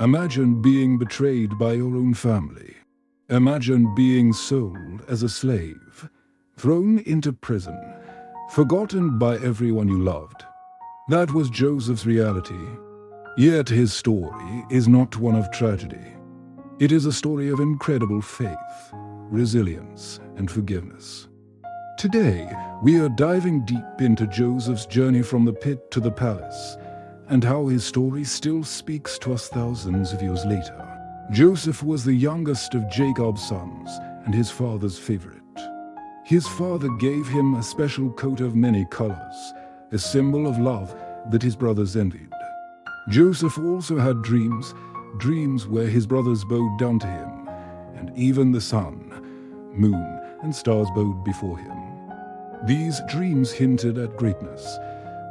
Imagine being betrayed by your own family. Imagine being sold as a slave, thrown into prison, forgotten by everyone you loved. That was Joseph's reality. Yet his story is not one of tragedy. It is a story of incredible faith, resilience, and forgiveness. Today, we are diving deep into Joseph's journey from the pit to the palace, and how his story still speaks to us thousands of years later. Joseph was the youngest of Jacob's sons and his father's favorite. His father gave him a special coat of many colors, a symbol of love that his brothers envied. Joseph also had dreams where his brothers bowed down to him, and even the sun, moon, and stars bowed before him. These dreams hinted at greatness,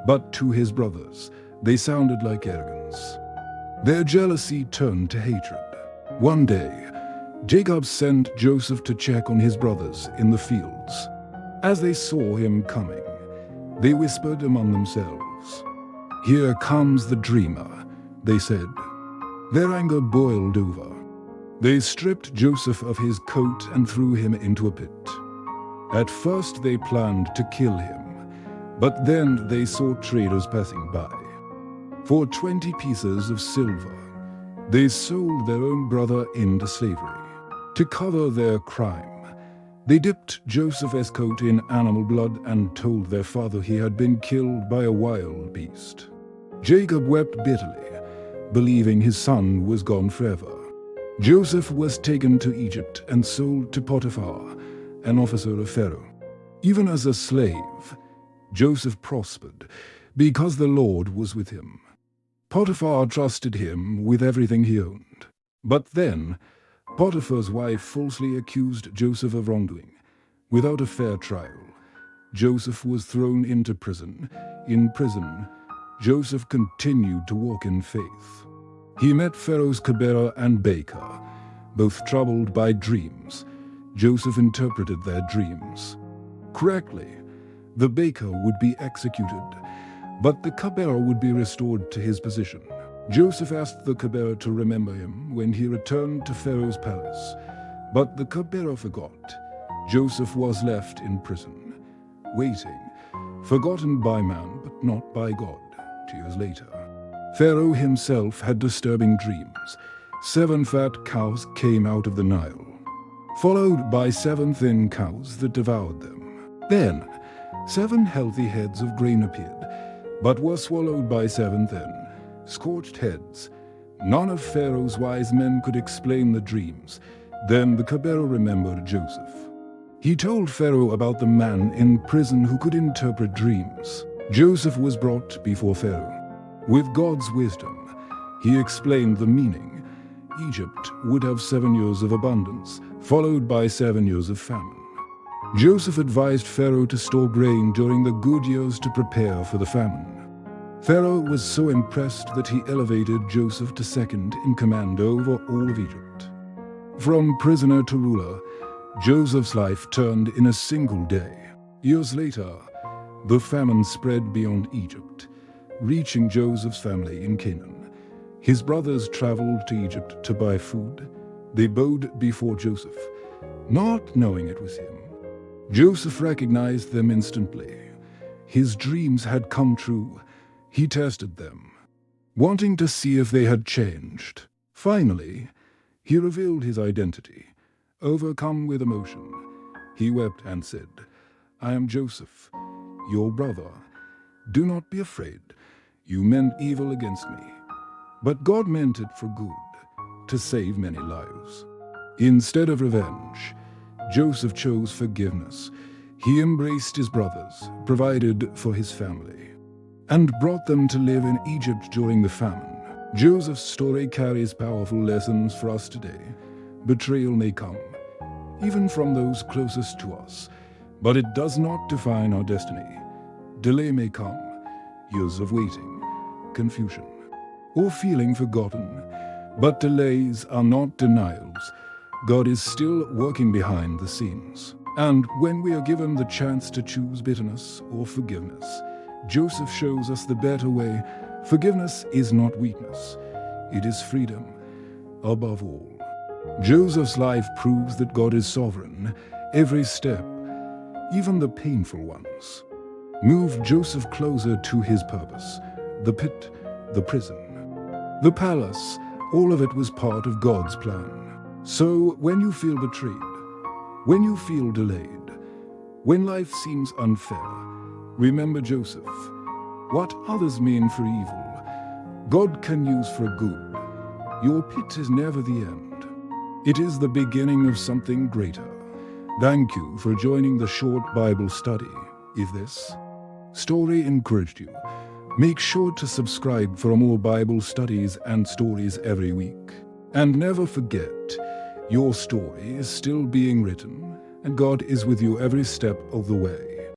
but to his brothers, they sounded like arrogance. Their jealousy turned to hatred. One day, Jacob sent Joseph to check on his brothers in the fields. As they saw him coming, they whispered among themselves. "Here comes the dreamer," they said. Their anger boiled over. They stripped Joseph of his coat and threw him into a pit. At first they planned to kill him, but then they saw traders passing by. For 20 pieces of silver, they sold their own brother into slavery. To cover their crime, they dipped Joseph's coat in animal blood and told their father he had been killed by a wild beast. Jacob wept bitterly, believing his son was gone forever. Joseph was taken to Egypt and sold to Potiphar, an officer of Pharaoh. Even as a slave, Joseph prospered because the Lord was with him. Potiphar trusted him with everything he owned. But then, Potiphar's wife falsely accused Joseph of wrongdoing. Without a fair trial, Joseph was thrown into prison. In prison, Joseph continued to walk in faith. He met Pharaoh's cupbearer and baker, both troubled by dreams. Joseph interpreted their dreams. Correctly, the baker would be executed, but the cupbearer would be restored to his position. Joseph asked the cupbearer to remember him when he returned to Pharaoh's palace, but the cupbearer forgot. Joseph was left in prison, waiting, forgotten by man but not by God. 2 years later, Pharaoh himself had disturbing dreams. 7 fat cows came out of the Nile, followed by 7 thin cows that devoured them. Then, 7 healthy heads of grain appeared, but were swallowed by 7 thin, scorched heads. None of Pharaoh's wise men could explain the dreams. Then the cupbearer remembered Joseph. He told Pharaoh about the man in prison who could interpret dreams. Joseph was brought before Pharaoh. With God's wisdom, he explained the meaning. Egypt would have 7 years of abundance, followed by 7 years of famine. Joseph advised Pharaoh to store grain during the good years to prepare for the famine. Pharaoh was so impressed that he elevated Joseph to second in command over all of Egypt. From prisoner to ruler, Joseph's life turned in a single day. Years later, the famine spread beyond Egypt, reaching Joseph's family in Canaan. His brothers traveled to Egypt to buy food. They bowed before Joseph, not knowing it was him. Joseph recognized them instantly. His dreams had come true. He tested them, wanting to see if they had changed. Finally, he revealed his identity. Overcome with emotion, he wept and said, "I am Joseph, your brother. Do not be afraid. You meant evil against me, but God meant it for good, to save many lives." Instead of revenge, Joseph chose forgiveness. He embraced his brothers, provided for his family, and brought them to live in Egypt during the famine. Joseph's story carries powerful lessons for us today. Betrayal may come, even from those closest to us, but it does not define our destiny. Delay may come, years of waiting, confusion, or feeling forgotten, but delays are not denials. God is still working behind the scenes. And when we are given the chance to choose bitterness or forgiveness, Joseph shows us the better way. Forgiveness is not weakness, it is freedom. above all. Joseph's life proves that God is sovereign. Every step, even the painful ones, moved Joseph closer to his purpose. The pit, the prison, the palace, all of it was part of God's plan. So when you feel betrayed, when you feel delayed, when life seems unfair, remember Joseph. What others mean for evil, God can use for good. Your pit is never the end. It is the beginning of something greater. Thank you for joining the short Bible study. If this story encouraged you, make sure to subscribe for more Bible studies and stories every week. And never forget, your story is still being written, and God is with you every step of the way.